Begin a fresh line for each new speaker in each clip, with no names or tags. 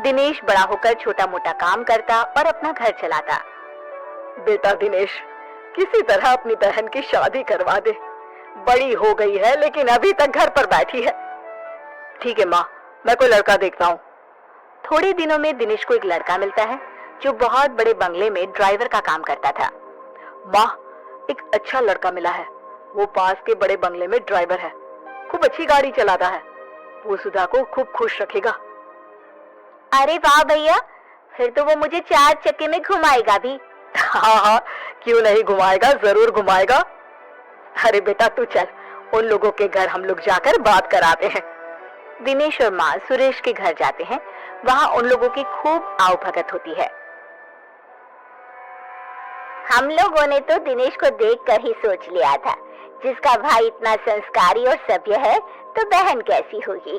दिनेश बड़ा होकर छोटा मोटा काम करता और अपना घर चलाता।
बेटा दिनेश, किसी तरह अपनी बहन की शादी करवा दे। बड़ी हो गई है लेकिन अभी तक घर पर बैठी है।
ठीक है माँ, मैं कोई लड़का देखता हूँ। थोड़े दिनों में दिनेश को एक लड़का मिलता है जो बहुत बड़े बंगले में ड्राइवर का काम करता था।
माँ, एक अच्छा लड़का मिला है। वो पास के बड़े बंगले में ड्राइवर है, खूब अच्छी गाड़ी चलाता है। वो सुधा को खूब खुश रखेगा।
अरे वाह भैया, फिर तो वो मुझे 4 चक्के में घुमाएगा भी।
हाँ हाँ, क्यों नहीं घुमाएगा, जरूर घुमाएगा। अरे बेटा तू चल, उन लोगों के घर हम लोग जाकर बात कराते हैं।
दिनेश और माँ सुरेश के घर जाते हैं। वहाँ उन लोगों की खूब आवभगत होती है। हम लोगों ने तो दिनेश को देखकर ही सोच लिया था, जिसका भाई इतना संस्कारी और सभ्य है तो बहन कैसी होगी।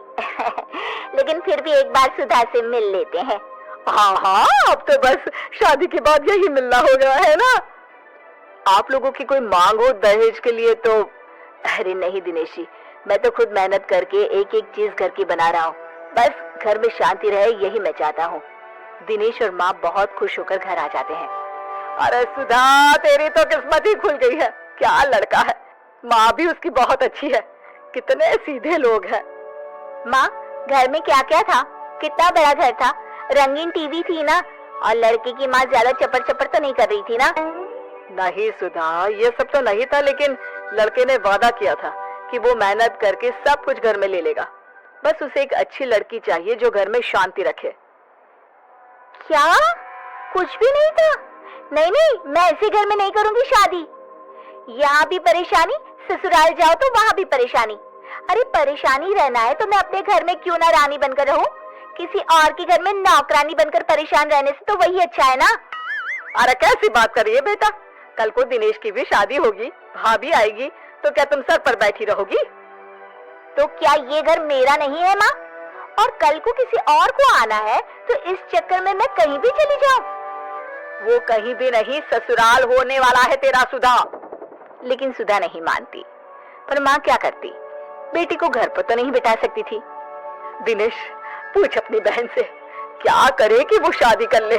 लेकिन फिर भी एक बार सुधा से मिल लेते हैं।
हाँ हाँ, अब तो बस शादी के बाद यही मिलना हो गया है ना। आप लोगों की कोई मांग हो दहेज के लिए तो?
अरे नहीं दिनेश जी, मैं तो खुद मेहनत करके एक एक चीज घर की बना रहा हूँ। बस घर में शांति रहे, यही मैं चाहता हूँ। दिनेश और माँ बहुत खुश होकर घर आ जाते हैं।
अरे सुधा, तेरी तो किस्मत ही खुल गई है। क्या लड़का है। माँ भी उसकी बहुत अच्छी है, कितने सीधे लोग हैं।
माँ, घर में क्या क्या था? कितना बड़ा घर था, रंगीन टीवी थी ना, और लड़के की माँ ज्यादा चपर चपर तो नहीं कर रही थी ना?
नहीं सुधा, ये सब तो नहीं था, लेकिन लड़के ने वादा किया था कि वो मेहनत करके सब कुछ घर में ले लेगा। बस उसे एक अच्छी लड़की चाहिए जो घर में शांति रखे।
क्या कुछ भी नहीं था? नहीं नहीं, मैं ऐसे घर में नहीं करूंगी शादी। यहाँ भी परेशानी, ससुराल जाओ तो वहाँ भी परेशानी। अरे परेशानी रहना है तो मैं अपने घर में क्यों ना रानी बनकर रहूं? किसी और के घर में नौकरानी बनकर परेशान रहने से तो वही अच्छा है ना।
अरे कैसी बात कर रही है बेटा, कल को दिनेश की भी शादी होगी, भाभी आएगी, तो क्या तुम सर पर बैठी रहोगी?
तो क्या ये घर मेरा नहीं है माँ? और कल को किसी और को आना है तो इस चक्कर में मैं कहीं भी चली जाऊं?
वो कहीं भी नहीं, ससुराल होने वाला है तेरा सुधा।
लेकिन सुधा नहीं मानती। पर माँ क्या करती, बेटी को घर पर तो नहीं बिठा सकती थी।
दिनेश, पूछ अपनी बहन से क्या करे कि वो शादी कर ले।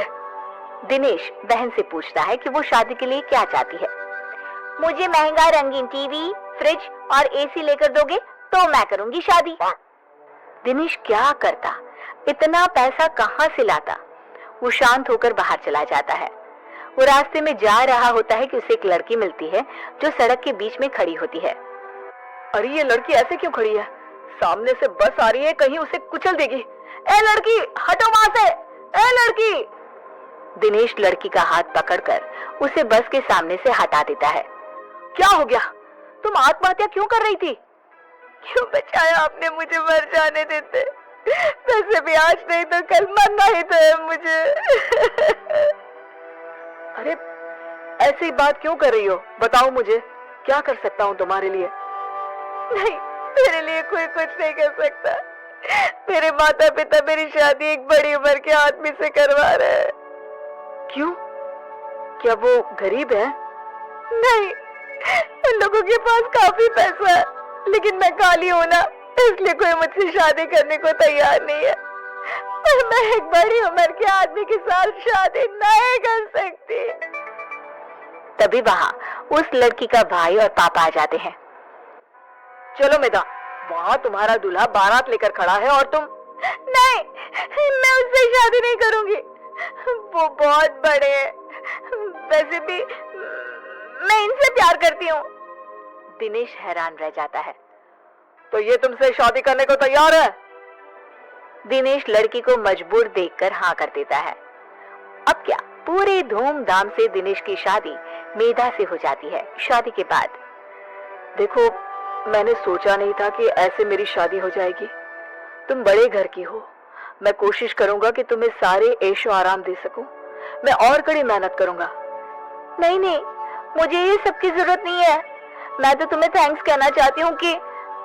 दिनेश बहन से पूछता है कि वो शादी के लिए क्या चाहती है। मुझे महंगा रंगीन टीवी, फ्रिज और एसी लेकर दोगे तो मैं करूंगी शादी। दिनेश क्या करता, इतना पैसा कहाँ से लाता? वो शांत होकर बाहर चला जाता है। वो रास्ते में जा रहा होता है कि उसे एक लड़की मिलती है जो सड़क के बीच में खड़ी होती है।
अरे ये लड़की ऐसे क्यों खड़ी है? सामने से बस आ रही है, कहीं उसे कुचल देगी। ए लड़की, हटो वहां से। ए लड़की।
दिनेश लड़की का हाथ पकड़कर उसे बस के सामने से हटा देता है।
क्या हो गया? तुम आत्महत्या क्यों कर रही थी? क्यों बचाया आपने मुझे, मर जाने देते। वैसे भी आज नहीं तो कल मरना ही तो है मुझे। अरे ऐसी बात क्यों कर रही हो? बताओ मुझे, क्या कर सकता हूँ तुम्हारे लिए? नहीं, मेरे लिए कोई कुछ नहीं कर सकता। मेरे माता पिता मेरी शादी एक बड़ी उम्र के आदमी से करवा रहे हैं। क्यों? क्या वो गरीब है? नहीं, उन लोगों के पास काफी पैसा है, लेकिन मैं काली हूं ना, इसलिए कोई मुझसे शादी करने को तैयार नहीं है। पर मैं एक बड़ी उम्र के आदमी के साथ शादी नहीं कर सकती।
तभी वहाँ उस लड़की का भाई और पापा आ जाते हैं।
चलो मेधा, वहाँ तुम्हारा दूल्हा बारात लेकर खड़ा है और तुम? नहीं, मैं उससे शादी नहीं करूंगी। वो बहुत बड़े हैं। वैसे भी मैं इनसे प्यार करती हूँ।
दिनेश हैरान रह जाता है।
तो ये तुमसे शादी करने को तैयार है?
दिनेश लड़की को मजबूर देखकर हाँ कर देता है। अब क्या, पूरे धूमधाम से दिनेश की शादी मेधा से हो जाती है। शादी के बाद,
देखो, मैंने सोचा नहीं था कि ऐसे मेरी शादी हो जाएगी। तुम बड़े घर की हो, मैं कोशिश करूंगा कि तुम्हें सारे ऐशो आराम दे सकूं। मैं और कड़ी मेहनत करूंगा।
नहीं नहीं, मुझे ये सब की जरूरत नहीं है। मैं तो तुम्हें थैंक्स कहना चाहती हूँ कि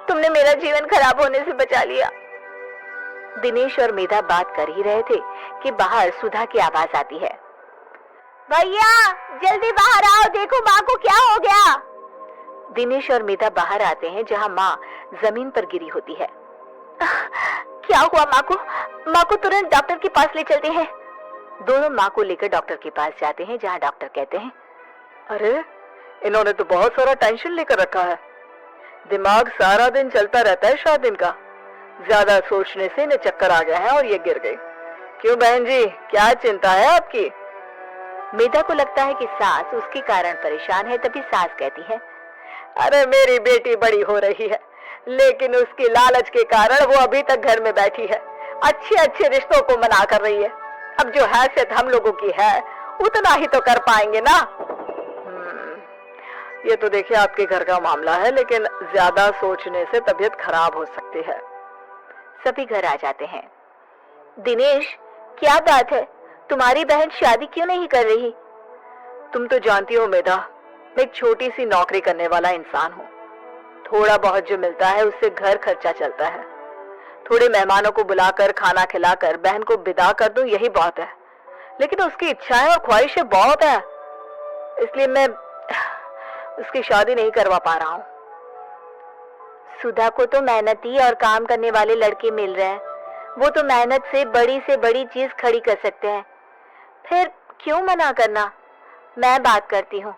तुमने मेरा जीवन खराब होने से बचा लिया। दिनेश और मेधा बात कर ही रहे थे कि बाहर सुधा की आवाज आती है। भैया जल्दी बाहर आओ, देखो माँ को क्या हो गया। दिनेश और मेधा बाहर आते हैं जहाँ माँ जमीन पर गिरी होती है। क्या हुआ माँ को? माँ को तुरंत डॉक्टर के पास ले चलते हैं। दोनों माँ को लेकर डॉक्टर के पास जाते हैं, जहाँ डॉक्टर कहते हैं,
अरे इन्होंने तो बहुत सारा टेंशन लेकर रखा है। दिमाग सारा दिन चलता रहता है शायद इनका। ज्यादा सोचने से इन्हें चक्कर आ गया है और ये गिर गई। क्यों बहन जी, क्या चिंता है आपकी?
मेधा को लगता है कि सास उसके कारण परेशान है, तभी सास कहती है,
अरे मेरी बेटी बड़ी हो रही है, लेकिन उसकी लालच के कारण वो अभी तक घर में बैठी है, अच्छे अच्छे रिश्तों को मना कर रही है। अब जो हैसियत हम लोगों की है उतना ही तो कर पाएंगे ना। ये तो देखिए आपके घर का मामला है, लेकिन ज्यादा सोचने से तबीयत खराब हो सकती है।
सभी घर आ जाते हैं। दिनेश, क्या बात है? तुम्हारी बहन शादी क्यों नहीं कर रही?
तुम तो जानती हो मेधा, मैं एक छोटी सी नौकरी करने वाला इंसान हूँ। थोड़ा बहुत जो मिलता है उससे घर खर्चा चलता है। थोड़े मेहमानों को बुलाकर खाना खिलाकर बहन को विदा कर दूं, यही बहुत है। लेकिन उसकी इच्छाएं और ख्वाहिशें बहुत है, इसलिए मैं उसकी शादी नहीं करवा पा रहा हूँ।
सुधा को तो मेहनती और काम करने वाले लड़के मिल रहे हैं। वो तो मेहनत से बड़ी चीज खड़ी कर सकते हैं, फिर क्यों मना करना? मैं बात करती हूँ।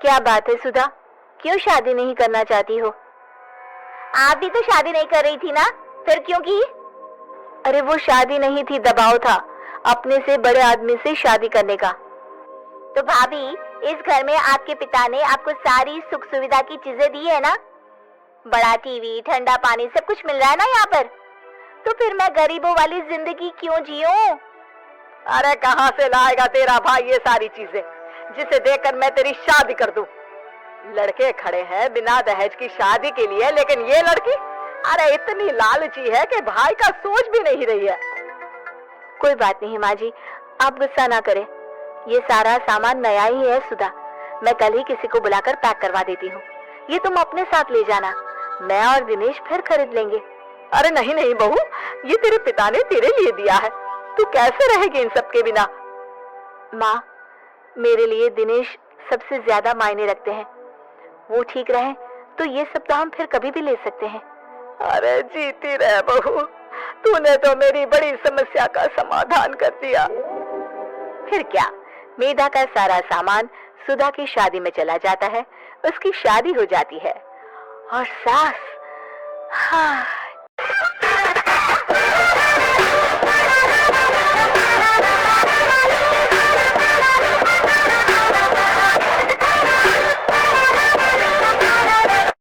क्या बात है सुधा, क्यों शादी नहीं करना चाहती हो? आप भी तो शादी नहीं कर रही थी ना, फिर क्यों की? अरे वो शादी नहीं थी, दबाव था अपने से बड़े आदमी से शादी करने का। तो भाभी, इस घर में आपके पिता ने आपको सारी सुख सुविधा की चीजें दी है ना? बड़ा टीवी, ठंडा पानी, सब कुछ मिल रहा है ना यहाँ पर। तो फिर मैं गरीबों वाली जिंदगी क्यों जीऊं?
अरे कहाँ से लाएगा तेरा भाई ये सारी चीजें, जिसे देखकर मैं तेरी शादी कर दूं? लड़के खड़े हैं बिना दहेज की शादी के लिए, लेकिन ये लड़की अरे इतनी लालची है कि भाई का सोच भी नहीं रही है।
कोई बात नहीं माँ जी, आप गुस्सा ना करें। ये सारा सामान नया ही है सुधा, मैं कल ही किसी को बुलाकर पैक करवा देती हूँ। ये तुम अपने साथ ले जाना, मैं और दिनेश फिर खरीद लेंगे।
अरे नहीं नहीं बहू, ये तेरे पिता ने तेरे लिए दिया है, तू कैसे रहेगी इन सब के बिना?
माँ, मेरे लिए दिनेश सबसे ज्यादा मायने रखते हैं। वो ठीक रहे तो ये सब तो हम फिर कभी भी ले सकते हैं।
अरे जीती रह बहू, तूने तो मेरी बड़ी समस्या का समाधान कर दिया।
फिर क्या, मेधा का सारा सामान सुधा की शादी में चला जाता है, उसकी शादी हो जाती है और सास, हाँ